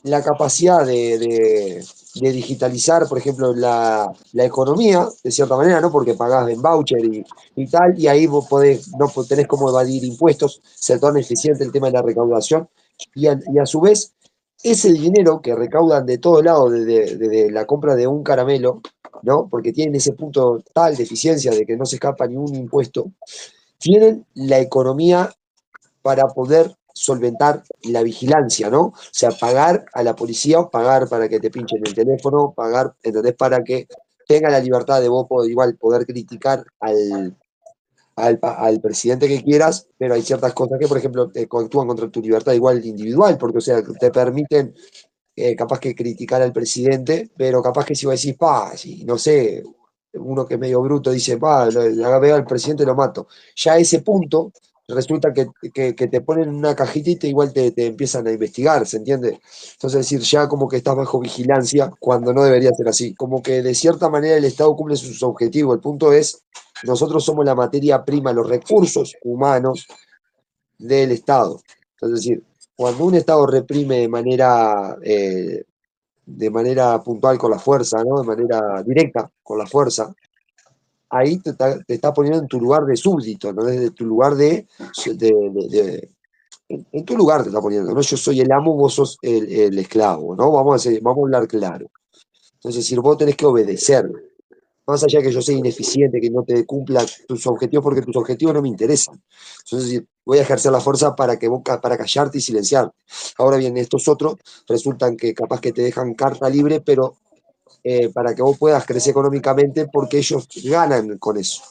la capacidad de digitalizar, por ejemplo, la economía, de cierta manera, ¿no? Porque pagás en voucher y tal, y ahí vos no tenés cómo evadir impuestos, se torna eficiente el tema de la recaudación, y a su vez, ese dinero que recaudan de todos lados, desde la compra de un caramelo, ¿no? Porque tienen ese punto tal de eficiencia de que no se escapa ni un impuesto, tienen la economía para poder solventar la vigilancia, ¿no? O sea, pagar a la policía, pagar para que te pinchen el teléfono, pagar, ¿entendés? Para que tenga la libertad de vos igual poder criticar al presidente que quieras, pero hay ciertas cosas que, por ejemplo, actúan contra tu libertad igual individual, porque, o sea, te permiten capaz que criticar al presidente, pero capaz que si vos decís, pa, si, no sé, uno que es medio bruto dice, pa, veo al presidente lo mato. Ya a ese punto resulta que te ponen en una cajita y igual te empiezan a investigar, ¿se entiende? Entonces, es decir, ya como que estás bajo vigilancia cuando no debería ser así. Como que de cierta manera el Estado cumple sus objetivos. El punto es, nosotros somos la materia prima, los recursos humanos del Estado. Es decir, cuando un Estado reprime de manera puntual con la fuerza, ¿no? De manera directa con la fuerza, ahí te está poniendo en tu lugar de súbdito, ¿no? Desde tu lugar de, en tu lugar te está poniendo, ¿no? Yo soy el amo, vos sos el esclavo, ¿no? Vamos a hablar claro. Entonces, si vos tenés que obedecer, más allá de que yo sea ineficiente, que no te cumpla tus objetivos, porque tus objetivos no me interesan. Entonces, voy a ejercer la fuerza para callarte y silenciarte. Ahora bien, estos otros resultan que capaz que te dejan carta libre, pero para que vos puedas crecer económicamente, porque ellos ganan con eso.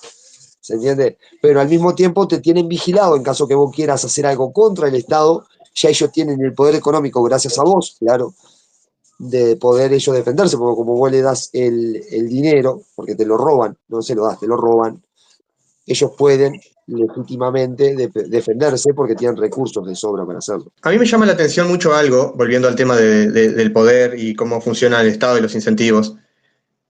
¿Se entiende? Pero al mismo tiempo te tienen vigilado en caso que vos quieras hacer algo contra el Estado, ya ellos tienen el poder económico gracias a vos, claro, de poder ellos defenderse, porque como vos le das el dinero, porque te lo roban, no se lo das, te lo roban, ellos pueden legítimamente defenderse porque tienen recursos de sobra para hacerlo. A mí me llama la atención mucho algo, volviendo al tema del poder y cómo funciona el Estado y los incentivos.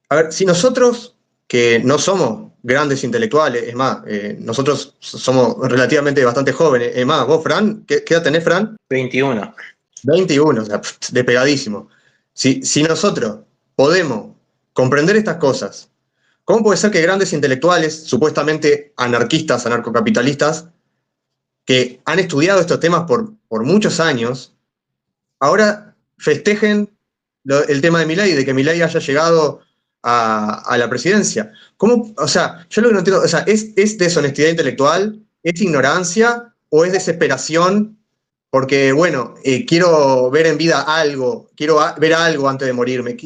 A ver, si nosotros, que no somos grandes intelectuales, es más, nosotros somos relativamente bastante jóvenes, es más, vos, Fran, ¿qué edad tenés, Fran? 21. 21, o sea, despegadísimo. Si nosotros podemos comprender estas cosas, ¿cómo puede ser que grandes intelectuales, supuestamente anarquistas, anarcocapitalistas, que han estudiado estos temas por muchos años, ahora festejen el tema de Milei, de que Milei haya llegado a la presidencia? ¿Cómo? O sea, yo lo que no entiendo, o sea, ¿es deshonestidad intelectual? ¿Es ignorancia? ¿O es desesperación? Porque, bueno, quiero ver en vida algo, quiero ver algo antes de morirme.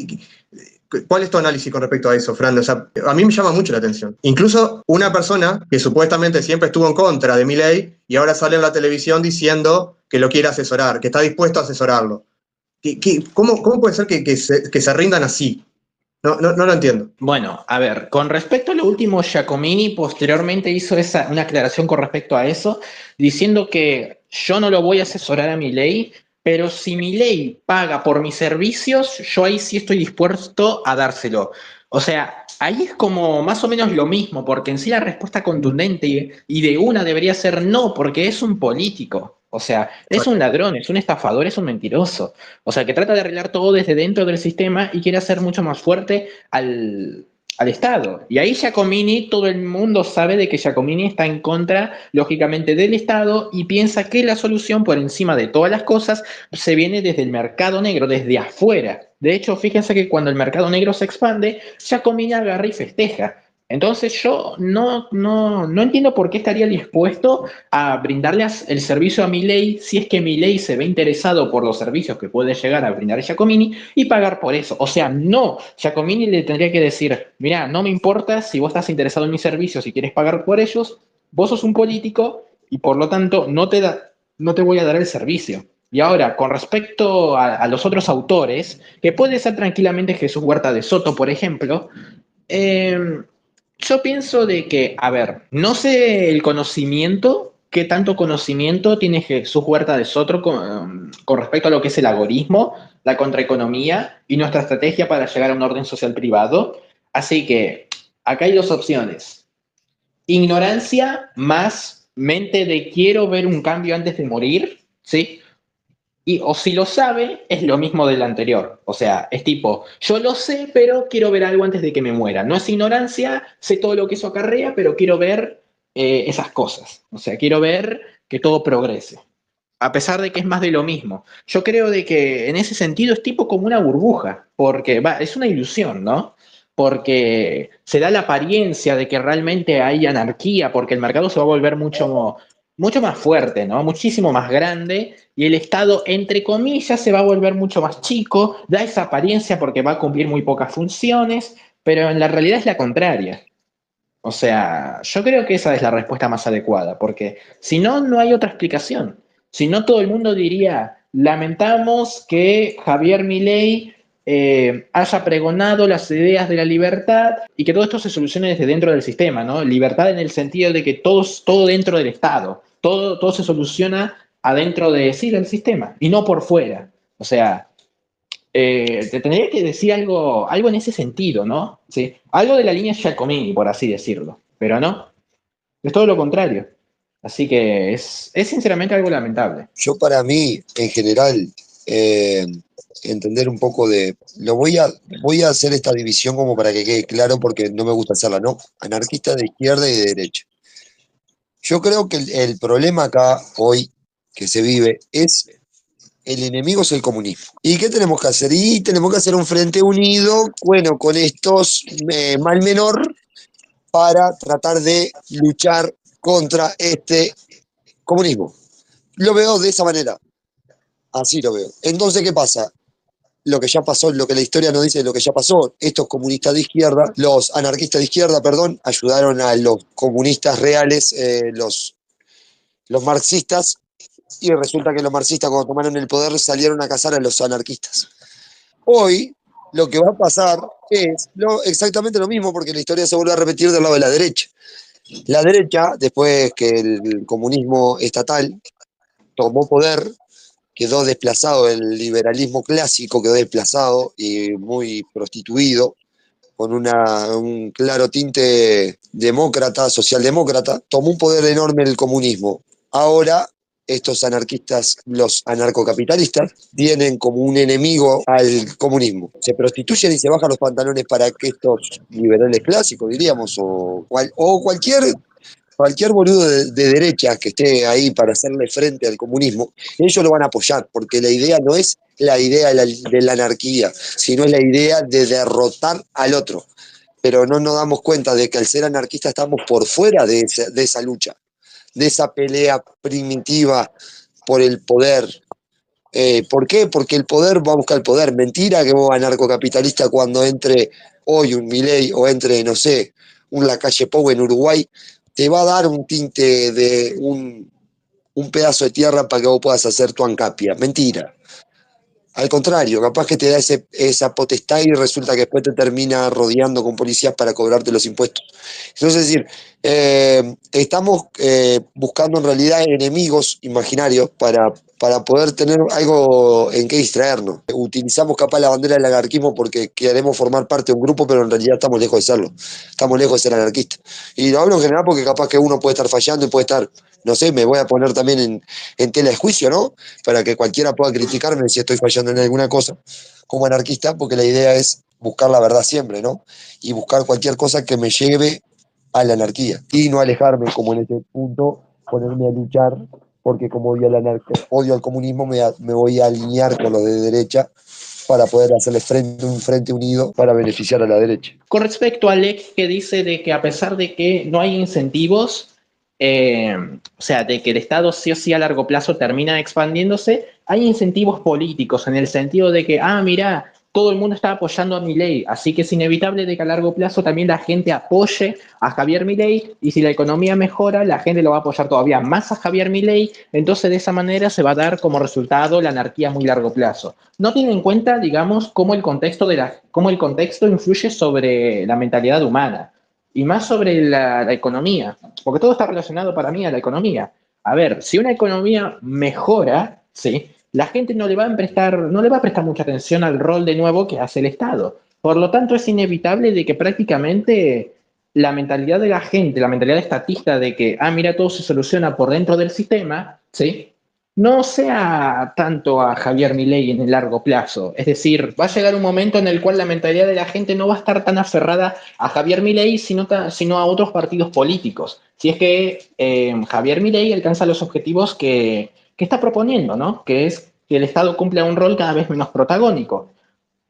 ¿Cuál es tu análisis con respecto a eso, Fran? O sea, a mí me llama mucho la atención. Incluso una persona que supuestamente siempre estuvo en contra de Milei y ahora sale en la televisión diciendo que lo quiere asesorar, que está dispuesto a asesorarlo. ¿Cómo puede ser que se rindan así? No lo entiendo. Bueno, a ver, con respecto a lo último, Giacomini posteriormente hizo una aclaración con respecto a eso, diciendo que yo no lo voy a asesorar a Milei, pero si Milei paga por mis servicios, yo ahí sí estoy dispuesto a dárselo. O sea, ahí es como más o menos lo mismo, porque en sí la respuesta contundente y de una debería ser no, porque es un político. O sea, es un ladrón, es un estafador, es un mentiroso. O sea, que trata de arreglar todo desde dentro del sistema y quiere hacer mucho más fuerte al Estado. Y ahí Giacomini, todo el mundo sabe de que Giacomini está en contra, lógicamente, del Estado y piensa que la solución, por encima de todas las cosas, se viene desde el mercado negro, desde afuera. De hecho, fíjense que cuando el mercado negro se expande, Giacomini agarra y festeja. Entonces yo no entiendo por qué estaría dispuesto a brindarle el servicio a Milei si es que Milei se ve interesado por los servicios que puede llegar a brindar Giacomini y pagar por eso. O sea, no, Giacomini le tendría que decir, mira, no me importa si vos estás interesado en mis servicios y quieres pagar por ellos, vos sos un político y por lo tanto no te voy a dar el servicio. Y ahora, con respecto a los otros autores, que puede ser tranquilamente Jesús Huerta de Soto, por ejemplo, eh, yo pienso de que, a ver, no sé el conocimiento, qué tanto conocimiento tiene Jesús Huerta de Soto con respecto a lo que es el algoritmo, la contraeconomía y nuestra estrategia para llegar a un orden social privado. Así que acá hay dos opciones. Ignorancia más mente de quiero ver un cambio antes de morir, ¿sí? O si lo sabe, es lo mismo del anterior. O sea, es tipo, yo lo sé, pero quiero ver algo antes de que me muera. No es ignorancia, sé todo lo que eso acarrea, pero quiero ver esas cosas. O sea, quiero ver que todo progrese. A pesar de que es más de lo mismo. Yo creo de que en ese sentido es tipo como una burbuja, porque es una ilusión, ¿no? Porque se da la apariencia de que realmente hay anarquía, porque el mercado se va a volver mucho más fuerte, ¿no? Muchísimo más grande y el Estado, entre comillas, se va a volver mucho más chico, da esa apariencia porque va a cumplir muy pocas funciones, pero en la realidad es la contraria. O sea, yo creo que esa es la respuesta más adecuada, porque si no, no hay otra explicación. Si no, todo el mundo diría, lamentamos que Javier Milei haya pregonado las ideas de la libertad y que todo esto se solucione desde dentro del sistema, ¿no? Libertad en el sentido de que todo dentro del Estado, todo se soluciona adentro de sí, del sistema y no por fuera. O sea, te tendría que decir algo en ese sentido, ¿no? Sí, algo de la línea Giacomini, por así decirlo, pero no, es todo lo contrario. Así que es sinceramente algo lamentable. Yo para mí, en general, eh, entender un poco de... voy a hacer esta división como para que quede claro porque no me gusta hacerla, ¿no? Anarquista de izquierda y de derecha. Yo creo que el problema acá hoy que se vive es el enemigo es el comunismo. ¿Y qué tenemos que hacer? Y tenemos que hacer un frente unido, bueno, con estos mal menor para tratar de luchar contra este comunismo. Lo veo de esa manera, así lo veo. Entonces, ¿qué pasa? Lo que ya pasó, lo que la historia nos dice de lo que ya pasó, estos comunistas de izquierda, los anarquistas de izquierda, perdón, ayudaron a los comunistas reales, los marxistas, y resulta que los marxistas cuando tomaron el poder salieron a cazar a los anarquistas. Hoy lo que va a pasar es exactamente lo mismo porque la historia se vuelve a repetir del lado de la derecha. La derecha, después que el comunismo estatal tomó poder, quedó desplazado, el liberalismo clásico quedó desplazado y muy prostituido, con un claro tinte demócrata, socialdemócrata, tomó un poder enorme el comunismo. Ahora, estos anarquistas, los anarcocapitalistas, tienen como un enemigo al comunismo. Se prostituyen y se bajan los pantalones para que estos liberales clásicos, diríamos, o cualquier boludo de derecha que esté ahí para hacerle frente al comunismo, ellos lo van a apoyar, porque la idea no es la idea de la anarquía, sino es la idea de derrotar al otro. Pero no nos damos cuenta de que al ser anarquista estamos por fuera de esa lucha, de esa pelea primitiva por el poder. ¿Por qué? Porque el poder va a buscar el poder. Mentira que vos, anarcocapitalista, cuando entre hoy un Milei o entre, no sé, un Lacalle Pou en Uruguay, te va a dar un tinte de un pedazo de tierra para que vos puedas hacer tu ancapia. Mentira. Al contrario, capaz que te da esa potestad y resulta que después te termina rodeando con policías para cobrarte los impuestos. Entonces, es decir, estamos buscando en realidad enemigos imaginarios para poder tener algo en qué distraernos. Utilizamos capaz la bandera del anarquismo porque queremos formar parte de un grupo, pero en realidad estamos lejos de serlo. Estamos lejos de ser anarquistas. Y lo hablo en general porque capaz que uno puede estar fallando y puede estar, no sé, me voy a poner también en tela de juicio, ¿no? Para que cualquiera pueda criticarme si estoy fallando en alguna cosa como anarquista, porque la idea es buscar la verdad siempre, ¿no? Y buscar cualquier cosa que me lleve a la anarquía y no alejarme, como en este punto, ponerme a luchar, porque como odio al comunismo, me voy a alinear con los de derecha para poder hacerle un frente unido para beneficiar a la derecha. Con respecto a Alex, que dice de que a pesar de que no hay incentivos, o sea, de que el Estado sí o sí a largo plazo termina expandiéndose, hay incentivos políticos en el sentido de que, mira, todo el mundo está apoyando a Milei, así que es inevitable de que a largo plazo también la gente apoye a Javier Milei, y si la economía mejora, la gente lo va a apoyar todavía más a Javier Milei, entonces de esa manera se va a dar como resultado la anarquía a muy largo plazo. No tiene en cuenta, digamos, cómo el contexto influye sobre la mentalidad humana y más sobre la economía, porque todo está relacionado para mí a la economía. A ver, si una economía mejora, ¿sí? La gente no le va a prestar mucha atención al rol de nuevo que hace el Estado. Por lo tanto, es inevitable de que prácticamente la mentalidad de la gente, la mentalidad estatista de que, mira, todo se soluciona por dentro del sistema, ¿sí? No sea tanto a Javier Milei en el largo plazo. Es decir, va a llegar un momento en el cual la mentalidad de la gente no va a estar tan aferrada a Javier Milei, sino a otros partidos políticos. Si es que Javier Milei alcanza los objetivos que está proponiendo, ¿no? Que es que el Estado cumpla un rol cada vez menos protagónico.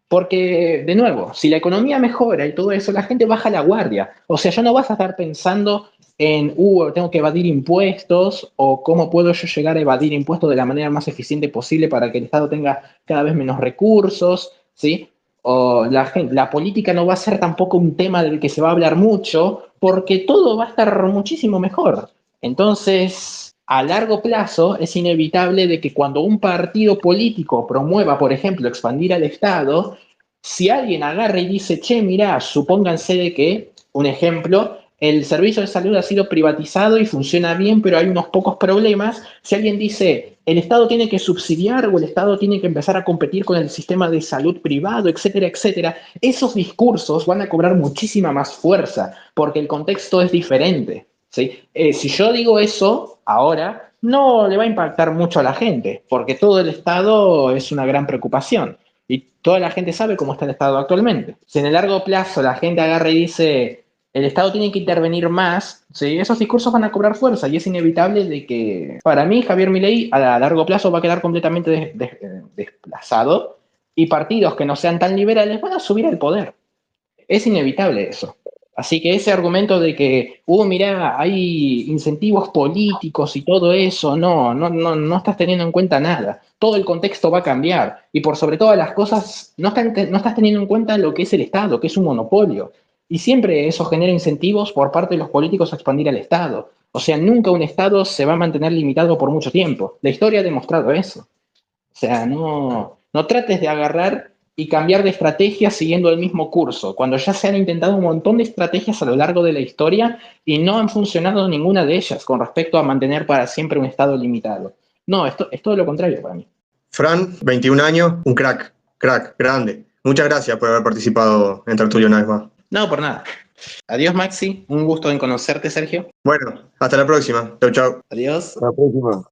Porque, de nuevo, si la economía mejora y todo eso, la gente baja la guardia. O sea, ya no vas a estar pensando en, tengo que evadir impuestos o cómo puedo yo llegar a evadir impuestos de la manera más eficiente posible para que el Estado tenga cada vez menos recursos, ¿sí? O la política no va a ser tampoco un tema del que se va a hablar mucho porque todo va a estar muchísimo mejor. Entonces, a largo plazo es inevitable de que cuando un partido político promueva, por ejemplo, expandir al Estado, si alguien agarra y dice, che, mirá, supónganse de que, un ejemplo, el servicio de salud ha sido privatizado y funciona bien, pero hay unos pocos problemas. Si alguien dice, el Estado tiene que subsidiar o el Estado tiene que empezar a competir con el sistema de salud privado, etcétera, etcétera, esos discursos van a cobrar muchísima más fuerza porque el contexto es diferente. ¿Sí? Si yo digo eso ahora, no le va a impactar mucho a la gente, porque todo el Estado es una gran preocupación y toda la gente sabe cómo está el Estado actualmente. Si en el largo plazo la gente agarra y dice, el Estado tiene que intervenir más, ¿sí? Esos discursos van a cobrar fuerza y es inevitable de que, para mí, Javier Milei a largo plazo va a quedar completamente desplazado y partidos que no sean tan liberales van a subir al poder. Es inevitable eso. Así que ese argumento de que, mirá, hay incentivos políticos y todo eso, no estás teniendo en cuenta nada. Todo el contexto va a cambiar. Y por sobre todas las cosas, no estás teniendo en cuenta lo que es el Estado, que es un monopolio. Y siempre eso genera incentivos por parte de los políticos a expandir al Estado. O sea, nunca un Estado se va a mantener limitado por mucho tiempo. La historia ha demostrado eso. O sea, no trates de agarrar y cambiar de estrategia siguiendo el mismo curso, cuando ya se han intentado un montón de estrategias a lo largo de la historia y no han funcionado ninguna de ellas con respecto a mantener para siempre un estado limitado. No, esto es todo lo contrario para mí. Fran, 21 años, un crack, grande. Muchas gracias por haber participado en Tertulia una vez más. No, por nada. Adiós, Maxi. Un gusto en conocerte, Sergio. Bueno, hasta la próxima. Chau, chau. Adiós. Hasta la próxima.